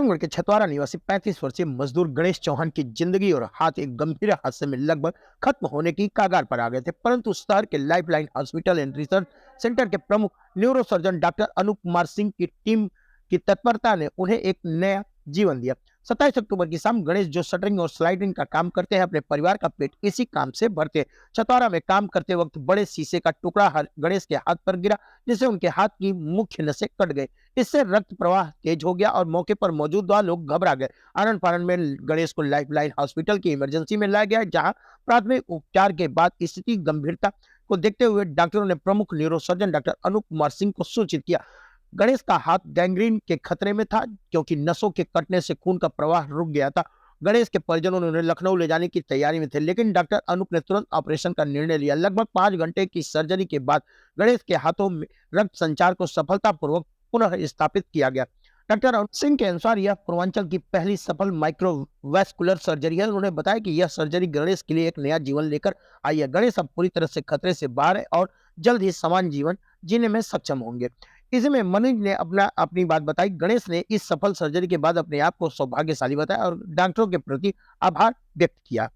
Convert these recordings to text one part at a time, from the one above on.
टीकमगढ़ के छतवारा निवासी 35 वर्षीय मजदूर गणेश चौहान की जिंदगी और हाथ एक गंभीर हादसे में लगभग खत्म होने की कगार पर आ गए थे, परंतु शहर के lifeline hospital and research centre के प्रमुख न्यूरोसर्जन डॉक्टर अनूप कुमार सिंह की टीम की तत्परता ने उन्हें एक नया जीवन दिया। 27 अक्टूबर की शाम गणेश, जो शटरिंग और स्लाइडिंग का काम करते हैं, अपने परिवार का पेट इसी काम से भरते। छतवारा में काम करते वक्त बड़े शीशे का टुकड़ा गणेश के हाथ पर गिरा, जिससे उनके हाथ की मुख्य नसें कट गई। इससे रक्त प्रवाह तेज हो गया और मौके पर मौजूद लोग घबरा गए। आनंद फानन में गणेश को लाइफलाइन हॉस्पिटल की इमरजेंसी में लाया गया, जहां प्राथमिक उपचार के बाद स्थिति गंभीरता को देखते हुए डॉक्टरों ने प्रमुख न्यूरोसर्जन डॉक्टर अनूप कुमार सिंह को सूचित किया। गणेश का हाथ गैंग्रीन के खतरे में था, क्योंकि नसों के कटने से खून का प्रवाह रुक गया था। गणेश के परिजनों ने उन्हें लखनऊ ले जाने की तैयारी में थे, लेकिन डॉक्टर अनूप ने तुरंत ऑपरेशन का निर्णय लिया। लगभग 5 घंटे की सर्जरी के बाद गणेश के हाथों में रक्त संचार को सफलतापूर्वक पुनः स्थापित किया गया। डॉक्टर अनूप सिंह के अनुसार यह पूर्वांचल की पहली सफल माइक्रोवैस्कुलर सर्जरी है। उन्होंने बताया कि यह सर्जरी गणेश के लिए एक नया जीवन लेकर आई है। गणेश अब पूरी तरह से खतरे से बाहर है और जल्द ही समान जीवन जीने में सक्षम होंगे। इसमें मनीष ने अपनी बात बताई। गणेश ने इस सफल सर्जरी के बाद अपने आप को सौभाग्यशाली बताया और डॉक्टरों के प्रति आभार व्यक्त किया।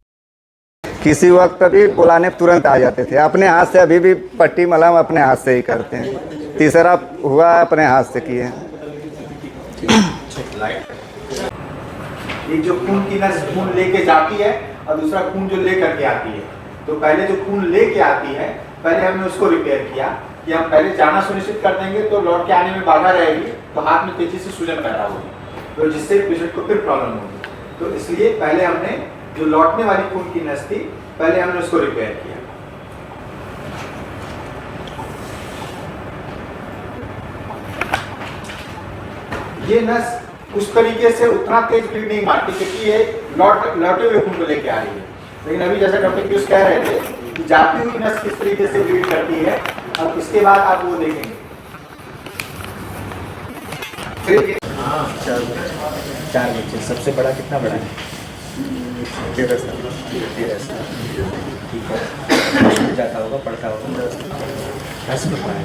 किसी वक्त भी बुलाने तुरंत आ जाते थे। अपने हाथ से अभी भी पट्टी मलहम अपने हाथ से ही करते हैं। तीसरा हुआ अपने हाथ से किए। एक जो खून की नस खून लेके जाती है और दूसरा खून जो लेकर के आती है, तो पहले जो खून लेके आती है, पहले हमने उसको रिपेयर किया कि हम पहले जाना सुनिश्चित कर देंगे, तो लौट के आने में बाधा रहेगी, तो हाथ में तेजी से सूजन पैदा होगी, तो जिससे पेशेंट को फिर प्रॉब्लम होगी। तो इसलिए पहले हमने जो लौटने वाली खून की नस थी, पहले हमने उसको रिपेयर किया। ये नस उस तरीके से उतना तेज ब्लीड नहीं मारती, क्योंकि ये लौटे हुए खून को लेके आ रही है। लेकिन अभी जैसा डॉक्टर पीयूष कह रहे थे कि जाती हुई नस किस तरीके से ब्लीड करती है, और इसके बाद आप वो देखेंगे। हाँ, 4 बच्चे। सबसे बड़ा कितना बड़ा है? 13 साल। ठीक है। जाता होगा, पढ़ता होगा। कैसे पढ़ता है?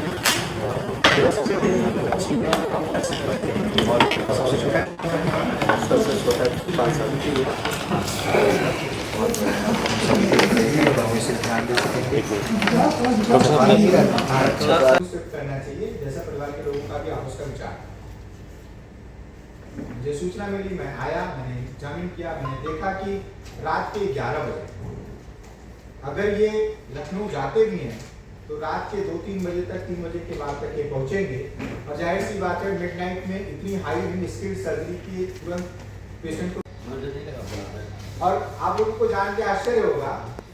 सबसे छोटा 5 साल की। करना चाहिए, जैसा परिवार के लोगों का भी आपस का विचार। मुझे सूचना मिली, मैं आया, मैंने एग्जामिन किया, मैंने देखा कि रात के 11 बजे अगर ये लखनऊ जाते भी हैं तो रात के 2-3 बजे तक, 3 बजे के बाद तक ये पहुंचेंगे। और जाहिर सी बात है, मिडनाइट में इतनी हाई स्किल्ड सर्जरी की तुरंत पेशेंट को। और आप लोगों को जान के आश्चर्य होगा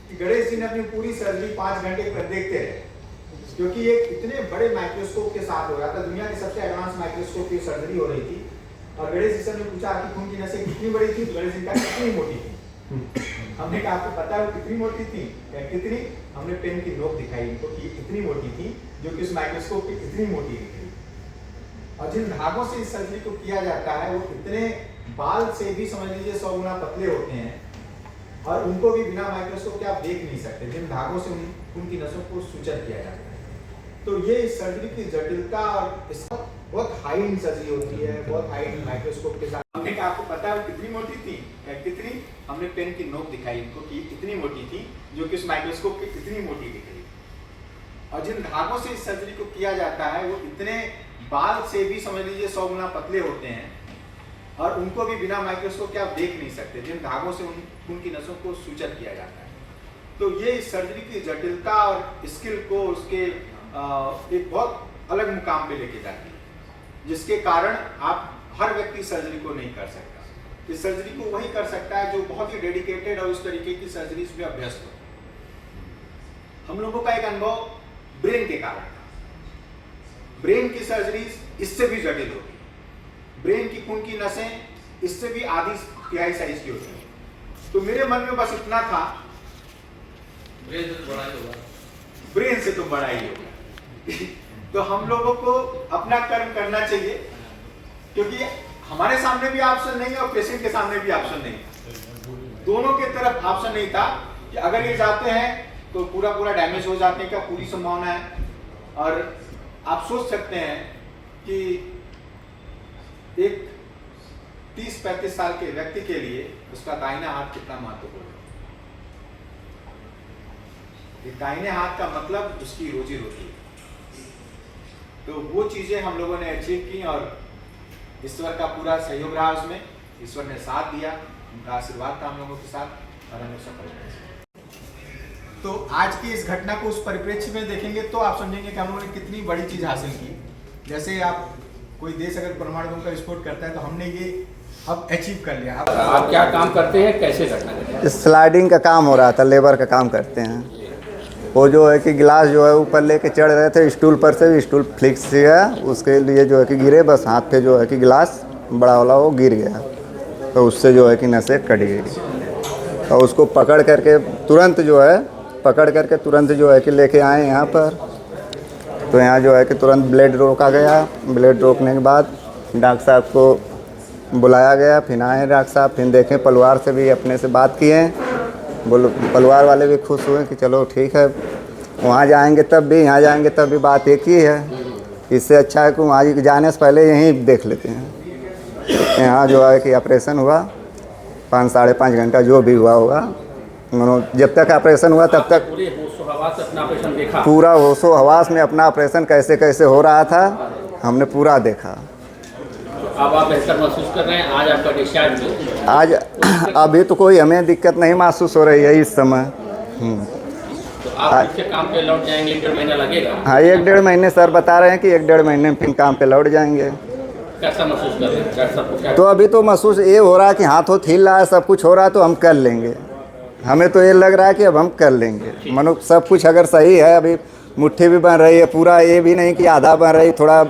कि गणेश जी ने अपनी पूरी सर्जरी 5 घंटे पर देखते रहे, क्योंकि ये इतने बड़े माइक्रोस्कोप के साथ हो रहा था। दुनिया की सबसे एडवांस माइक्रोस्कोप की सर्जरी हो रही थी। और गणेश जी से हमने पूछा कि खून की नसें कितनी बड़ी थी, गणेश जी का कितनी मोटी थी। हमने कहा आपको पता है वो कितनी मोटी थी? कितनी? हमने पेन की नोक दिखाई इनको कि इतनी मोटी थी, जो कि उस माइक्रोस्कोप पे इतनी मोटी निकली। और जिन धागों से इस सर्जरी को किया जाता है, वो इतने बाल से भी समझ लीजिए 100 गुना पतले होते हैं, और उनको भी बिना माइक्रोस्कोप के आप देख नहीं सकते, जिन धागों से उनकी नसों को सूचन किया जाता है। तो ये इस सर्जरी की जटिलता और इसका बहुत हाई एंड सर्जरी होती है, बहुत हाई एंड माइक्रोस्कोप के साथ। हमने कहा आपको पता है वो कितनी मोटी थी? कितनी? हमने पेन की नोक दिखाई इनको कि इतनी मोटी थी, जो कि उस माइक्रोस्कोप पे इतनी मोटी दिख रही। और जिन धागों से इस सर्जरी को किया जाता है, वो इतने बाल से भी समझ लीजिए 100 गुना पतले होते हैं, और उनको भी बिना माइक्रोस्कोप के आप देख नहीं सकते, जिन धागों से उनकी नसों को सूचन किया जाता है। तो ये इस सर्जरी की जटिलता और स्किल को उसके एक बहुत अलग मुकाम पे लेके जाती है, जिसके कारण आप हर व्यक्ति सर्जरी को नहीं कर सकता। इस सर्जरी को वही कर सकता है जो बहुत ही डेडिकेटेड और उस तरीके की सर्जरीज में अभ्यस्त हो। हम लोगों का एक अनुभव ब्रेन के कारण था। ब्रेन की सर्जरीज इससे भी जटिल होगी। ब्रेन की खून की नसें इससे भी आधी तिहाई साइज की होती हैं। तो मेरे मन में बस इतना था, ब्रेन से तो बड़ा ही होगा। तो हम लोगों को अपना कर्म करना चाहिए, क्योंकि हमारे सामने भी ऑप्शन नहीं है और पेशेंट के सामने भी ऑप्शन नहीं है। दोनों के तरफ ऑप्शन नहीं था कि अगर ये जाते हैं तो पूरा डैमेज हो जाने का पूरी संभावना है। और आप सोच सकते हैं कि एक 30-35 साल के व्यक्ति के लिए उसका दाहिना हाथ कितना महत्वपूर्ण है। ये दाहिने हाथ का मतलब उसकी रोजी रोटी है। तो वो चीजें हम लोगों ने अचीव की और ईश्वर का पूरा सहयोग रहा उसमें। ईश्वर ने साथ दिया, उनका आशीर्वाद था हम लोगों के साथ और हम लोग सफल हुए। तो आज की इस घटना को उस परिप्रेक्ष्य में देखेंगे तो आप समझेंगे कि हम लोगों ने कितनी बड़ी चीज हासिल की। जैसे आप कोई देश अगर परमाणु बम का विस्फोट करता है तो हमने ये अब अचीव कर लिया। आप क्या काम करते हैं, कैसे करना है? स्लाइडिंग का काम हो रहा था, लेबर का काम करते हैं। वो जो है कि गिलास जो है ऊपर लेके चढ़ रहे थे, स्टूल पर से स्टूल फ्लिक्स गया, उसके लिए जो है कि गिरे, बस हाथ पे जो है कि गिलास बड़ा वाला वो गिर गया, तो उससे जो है कि नसें कट गई। और उसको पकड़ करके तुरंत जो है कि लेके आए यहाँ पर। तो यहाँ जो है कि तुरंत ब्लड रोका गया। ब्लड रोकने के बाद डॉक्टर साहब को बुलाया गया। फिर आए डॉक्टर साहब, फिर देखें, परिवार से भी अपने से बात किए, बोलो परिवार वाले भी खुश हुए कि चलो ठीक है, वहाँ जाएंगे तब भी, यहाँ जाएंगे तब भी बात एक ही है। इससे अच्छा है कि वहाँ जाने से पहले यहीं देख लेते हैं। यहाँ जो है कि ऑपरेशन हुआ 5-5.5 घंटा जो भी हुआ होगा, जब तक ऑपरेशन हुआ तब तक पूरे होशो-हवास अपना ऑपरेशन देखा? पूरा होशो हवास में अपना ऑपरेशन कैसे कैसे हो रहा था हमने पूरा देखा। तो अब आप बेहतर महसूस कर रहे हैं? आज आपका डिस्चार्ज हो? आज अभी तो कोई हमें दिक्कत नहीं महसूस हो रही है इस समय। तो आप फिर से काम पे लौट जाएंगे? 1-1.5 महीना लगेगा? हाँ, 1-1.5 महीने सर बता रहे हैं कि 1-1.5 महीने में फिर काम पे लौट जाएंगे। कैसा महसूस कर रहे हैं डॉक्टर साहब को? क्या तो अभी तो महसूस ये हो रहा है कि हाथों हिल रहा है, सब कुछ हो रहा है, तो हम कर लेंगे। हमें तो ये लग रहा है कि अब हम कर लेंगे। मनो सब कुछ अगर सही है, अभी मुट्ठी भी बन रही है पूरा, ये भी नहीं कि आधा बन रही, थोड़ा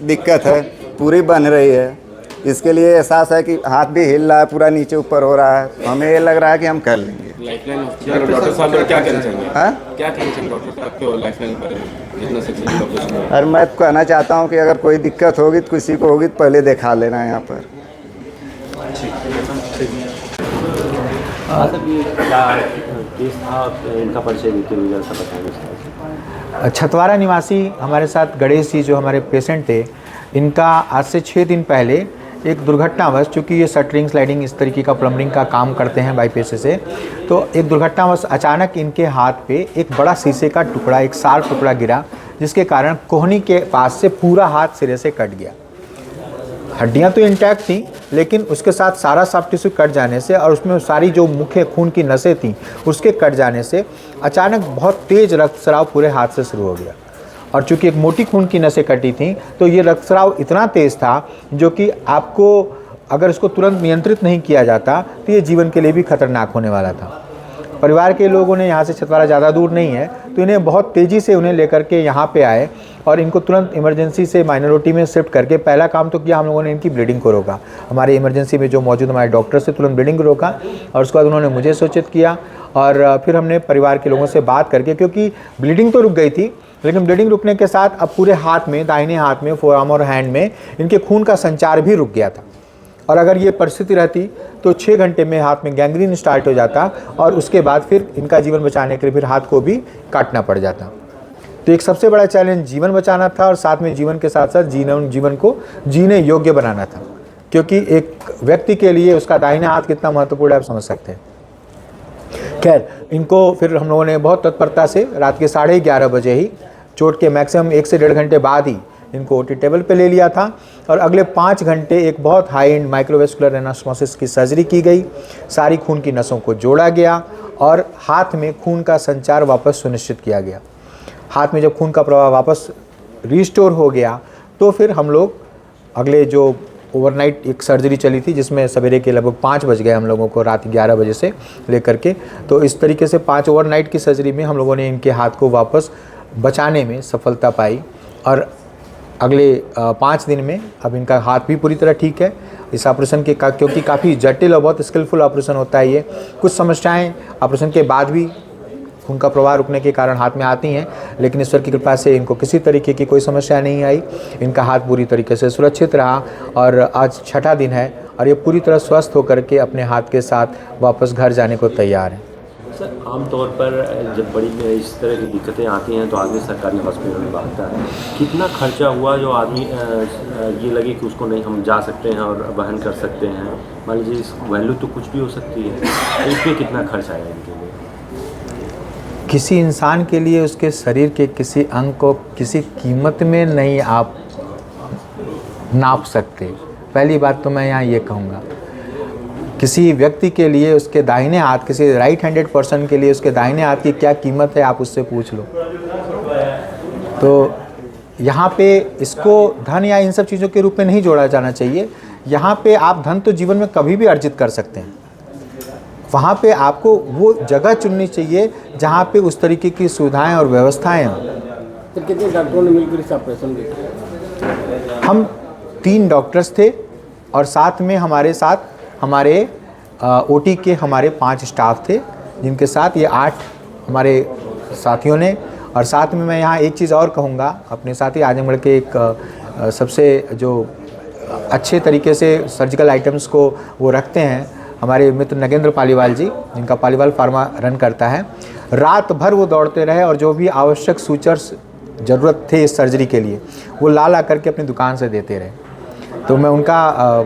दिक्कत है, पूरी बन रही है। इसके लिए एहसास है कि हाथ भी हिल रहा है, पूरा नीचे ऊपर हो रहा है। हमें ये लग रहा है कि हम कर लेंगे। डॉक्टर साहब क्या कहना चाहेंगे? हाँ, क्या कहना चाहेंगे डॉक्टर साहब के लाइफलाइन पर जितना सक्सेसफुल ऑपरेशन? और मैं कहना चाहता हूँ कि अगर कोई दिक्कत होगी तो किसी को होगी तो पहले दिखा लेना यहाँ पर। इनका परिचय देते सा बताएंगे। छतवारा निवासी हमारे साथ गणेश जी जो हमारे पेशेंट थे, इनका आज से 6 दिन पहले एक दुर्घटनावश, चूँकि ये शटरिंग स्लाइडिंग इस तरीके का प्लम्बिंग का काम करते हैं बाई पेशे से, तो एक दुर्घटनावश अचानक इनके हाथ पे एक बड़ा शीशे का टुकड़ा, एक शार्प टुकड़ा गिरा, जिसके कारण कोहनी के पास से पूरा हाथ सिरे से कट गया। हड्डियां तो इंटैक्ट थी, लेकिन उसके साथ सारा सॉफ्ट टिश्यू कट जाने से और उसमें सारी जो मुख्य खून की नसें थीं उसके कट जाने से अचानक बहुत तेज़ रक्तस्राव पूरे हाथ से शुरू हो गया। और चूँकि एक मोटी खून की नसें कटी थीं तो ये रक्तस्राव इतना तेज़ था जो कि आपको अगर इसको तुरंत नियंत्रित नहीं किया जाता तो ये जीवन के लिए भी खतरनाक होने वाला था। परिवार के लोगों ने, यहाँ से छतवारा ज़्यादा दूर नहीं है, तो इन्हें बहुत तेज़ी से उन्हें लेकर के यहाँ पे आए और इनको तुरंत इमरजेंसी से माइनॉरिटी में शिफ्ट करके पहला काम तो किया हम लोगों ने, इनकी ब्लीडिंग को रोका। हमारे इमरजेंसी में जो मौजूद हमारे डॉक्टर से तुरंत ब्लीडिंग को रोका और उसके बाद उन्होंने मुझे सूचित किया और फिर हमने परिवार के लोगों से बात करके, क्योंकि ब्लीडिंग तो रुक गई थी लेकिन ब्लीडिंग रुकने के साथ अब पूरे हाथ में, दाहिने हाथ में, फोरआर्म और हैंड में इनके खून का संचार भी रुक गया था। और अगर ये परिस्थिति रहती तो 6 घंटे में हाथ में गैंग्रीन स्टार्ट हो जाता और उसके बाद फिर इनका जीवन बचाने के लिए फिर हाथ को भी काटना पड़ जाता। तो एक सबसे बड़ा चैलेंज जीवन बचाना था और साथ में जीवन के साथ साथ जीवन को जीने योग्य बनाना था, क्योंकि एक व्यक्ति के लिए उसका दाहिना हाथ कितना महत्वपूर्ण है आप समझ सकते हैं। खैर, इनको फिर हम लोगों ने बहुत तत्परता से रात के 11:30 बजे ही, चोट के मैक्सिमम 1 से 1.5 घंटे बाद ही इनको ओटी टेबल पे ले लिया था और अगले 5 घंटे एक बहुत हाई एंड माइक्रोवेस्कुलर एनास्टोमोसिस की सर्जरी की गई। सारी खून की नसों को जोड़ा गया और हाथ में खून का संचार वापस सुनिश्चित किया गया। हाथ में जब खून का प्रवाह वापस रिस्टोर हो गया तो फिर हम लोग अगले जो ओवरनाइट एक सर्जरी चली थी जिसमें सवेरे के लगभग 5 बज गए हम लोगों को, रात 11 बजे से लेकर के, तो इस तरीके से 5 ओवरनाइट की सर्जरी में हम लोगों ने इनके हाथ को वापस बचाने में सफलता पाई और अगले 5 दिन में अब इनका हाथ भी पूरी तरह ठीक है। इस ऑपरेशन के क्योंकि काफ़ी जटिल और बहुत स्किलफुल ऑपरेशन होता है ये, कुछ समस्याएं ऑपरेशन के बाद भी खून का प्रवाह रुकने के कारण हाथ में आती हैं, लेकिन ईश्वर की कृपा से इनको किसी तरीके की कोई समस्या नहीं आई। इनका हाथ पूरी तरीके से सुरक्षित रहा और आज 6ठा दिन है और ये पूरी तरह स्वस्थ होकर के अपने हाथ के साथ वापस घर जाने को तैयार है। सर आमतौर पर जब बड़ी में इस तरह की दिक्कतें आती हैं तो आदमी सरकारी हॉस्पिटल में भागता है। कितना खर्चा हुआ जो आदमी ये लगे कि उसको नहीं हम जा सकते हैं और वहन कर सकते हैं, मान लीजिए इस वैल्यू तो कुछ भी हो सकती है, तो इसमें कितना खर्च आएगा इनके लिए? किसी इंसान के लिए उसके शरीर के किसी अंग को किसी कीमत में नहीं आप नाप सकते। पहली बात तो मैं यहाँ ये कहूँगा, किसी व्यक्ति के लिए उसके दाहिने हाथ, किसी राइट हैंडेड पर्सन के लिए उसके दाहिने हाथ की क्या कीमत है आप उससे पूछ लो। तो यहाँ पे इसको धन या इन सब चीज़ों के रूप में नहीं जोड़ा जाना चाहिए। यहाँ पे आप धन तो जीवन में कभी भी अर्जित कर सकते हैं, वहाँ पे आपको वो जगह चुननी चाहिए जहाँ पे उस तरीके की सुविधाएं और व्यवस्थाएं हों। तो कितने डॉक्टरों ने मिलकर इस ऑपरेशन किया? हम 3 डॉक्टर्स थे और साथ में हमारे साथ हमारे ओटी के हमारे 5 स्टाफ थे, जिनके साथ ये 8 हमारे साथियों ने। और साथ में मैं यहाँ एक चीज़ और कहूँगा, अपने साथी आजमगढ़ के एक सबसे जो अच्छे तरीके से सर्जिकल आइटम्स को वो रखते हैं, हमारे मित्र नगेंद्र पालीवाल जी, जिनका पालीवाल फार्मा रन करता है। रात भर वो दौड़ते रहे और जो भी आवश्यक सूचर्स ज़रूरत थे इस सर्जरी के लिए वो ला करके अपनी दुकान से देते रहे। तो मैं उनका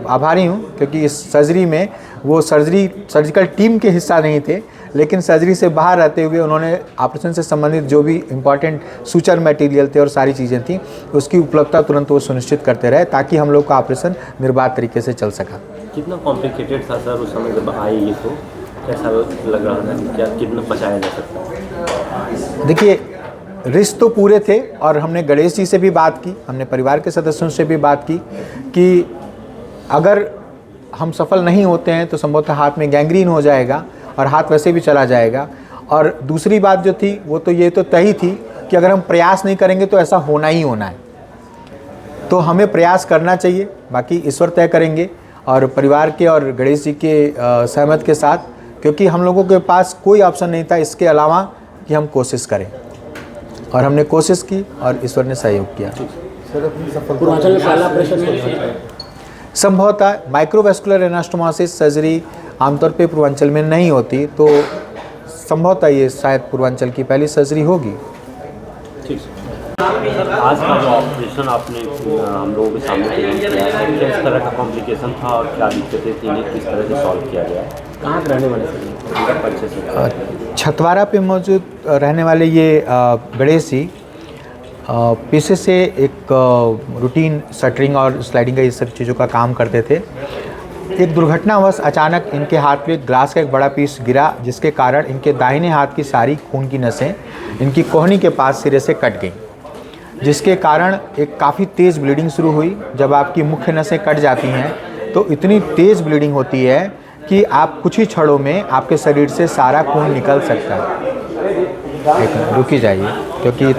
आभारी हूँ, क्योंकि इस सर्जरी में वो सर्जिकल टीम के हिस्सा नहीं थे, लेकिन सर्जरी से बाहर रहते हुए उन्होंने ऑपरेशन से संबंधित जो भी इम्पॉर्टेंट सूचर मटेरियल थे और सारी चीज़ें थी उसकी उपलब्धता तुरंत वो सुनिश्चित करते रहे, ताकि हम लोग का ऑपरेशन निर्बाध तरीके से चल सका। कितना कॉम्प्लिकेटेड था सर उस समय जब आई ये, तो कैसा लग रहा था कि क्या कितना बचाया जा सकता? देखिए, रिस्क तो पूरे थे और हमने गणेश जी से भी बात की, हमने परिवार के सदस्यों से भी बात की कि अगर हम सफल नहीं होते हैं तो संभवतः हाथ में गैंग्रीन हो जाएगा और हाथ वैसे भी चला जाएगा। और दूसरी बात जो थी वो तो ये तो तय ही थी कि अगर हम प्रयास नहीं करेंगे तो ऐसा होना ही होना है। तो हमें प्रयास करना चाहिए, बाकी ईश्वर तय करेंगे। और परिवार के और गणेश जी के सहमत के साथ, क्योंकि हम लोगों के पास कोई ऑप्शन नहीं था इसके अलावा कि हम कोशिश करें, और हमने कोशिश की और ईश्वर ने सहयोग किया। पूर्वांचल में पहला ऑपरेशन संभवतः माइक्रोवेस्कुलर एनास्टोमोसिस सर्जरी आमतौर पे पूर्वांचल में नहीं होती, तो संभवतः ये शायद पूर्वांचल की पहली सर्जरी होगी। ठीक है। आज का जो ऑपरेशन आपने हम लोगों के सामने प्रेजेंट किया है, क्या इस तरह का कॉम्प्लिकेशन था और क्या दिक्कतें थी, इन्हें किस तरह से सॉल्व किया गया? कहाँ के रहने वाले थे? छतवारा पे मौजूद रहने वाले ये गणेश जी पेशे से एक रूटीन शटरिंग और स्लाइडिंग का, ये सब चीज़ों का काम करते थे। एक दुर्घटनावश अचानक इनके हाथ पे ग्लास का एक बड़ा पीस गिरा, जिसके कारण इनके दाहिने हाथ की सारी खून की नसें इनकी कोहनी के पास सिरे से कट गई, जिसके कारण एक काफ़ी तेज़ ब्लीडिंग शुरू हुई। जब आपकी मुख्य नसें कट जाती हैं तो इतनी तेज़ ब्लीडिंग होती है कि आप कुछ ही क्षणों में आपके शरीर से सारा खून निकल सकता है। रुकी जाइए, क्योंकि